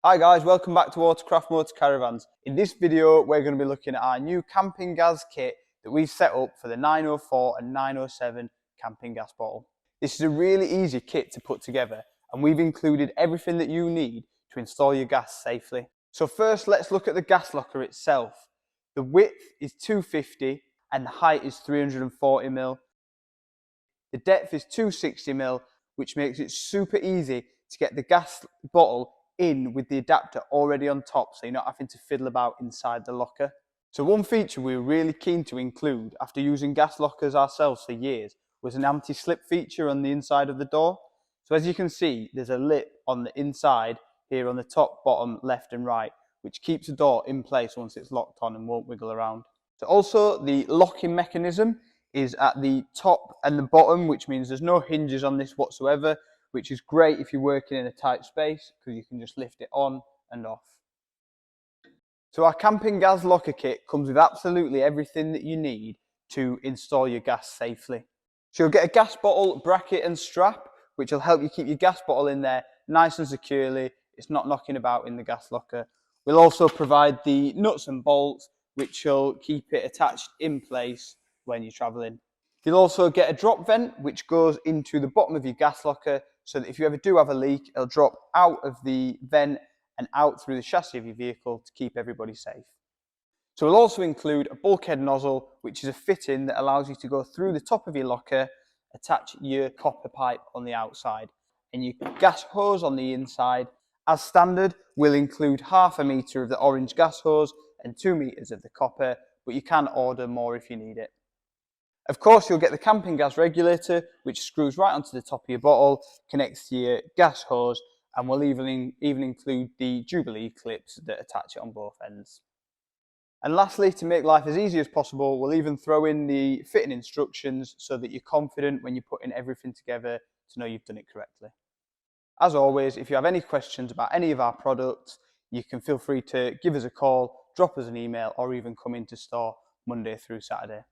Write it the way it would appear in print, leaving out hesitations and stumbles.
Hi guys, welcome back to Autocraft Motor Caravans. In this video we're going to be looking at our new camping gas kit that we've set up for the 904 and 907 camping gas bottle. This is a really easy kit to put together and we've included everything that you need to install your gas safely. So first let's look at the gas locker itself. The width is 250 and the height is 340mm. The depth is 260mm, which makes it super easy to get the gas bottle in with the adapter already on top, so you're not having to fiddle about inside the locker. So one feature we were really keen to include after using gas lockers ourselves for years was an anti-slip feature on the inside of the door. So as you can see, there's a lip on the inside here on the top, bottom, left and right, which keeps the door in place once it's locked on and won't wiggle around. So also the locking mechanism is at the top and the bottom, which means there's no hinges on this whatsoever, which is great if you're working in a tight space because you can just lift it on and off. So our camping gas locker kit comes with absolutely everything that you need to install your gas safely. So you'll get a gas bottle, bracket and strap, which will help you keep your gas bottle in there nice and securely. It's not knocking about in the gas locker. We'll also provide the nuts and bolts, which will keep it attached in place when you're traveling. You'll also get a drop vent, which goes into the bottom of your gas locker, so that if you ever do have a leak, it'll drop out of the vent and out through the chassis of your vehicle to keep everybody safe. So we'll also include a bulkhead nozzle, which is a fitting that allows you to go through the top of your locker, attach your copper pipe on the outside, and your gas hose on the inside. As standard, we'll include 1/2 metre of the orange gas hose and 2 metres of the copper, but you can order more if you need it. Of course, you'll get the camping gas regulator, which screws right onto the top of your bottle, connects to your gas hose, and we'll even include the Jubilee clips that attach it on both ends. And lastly, to make life as easy as possible, we'll even throw in the fitting instructions so that you're confident when you're putting everything together to know you've done it correctly. As always, if you have any questions about any of our products, you can feel free to give us a call, drop us an email, or even come into store Monday through Saturday.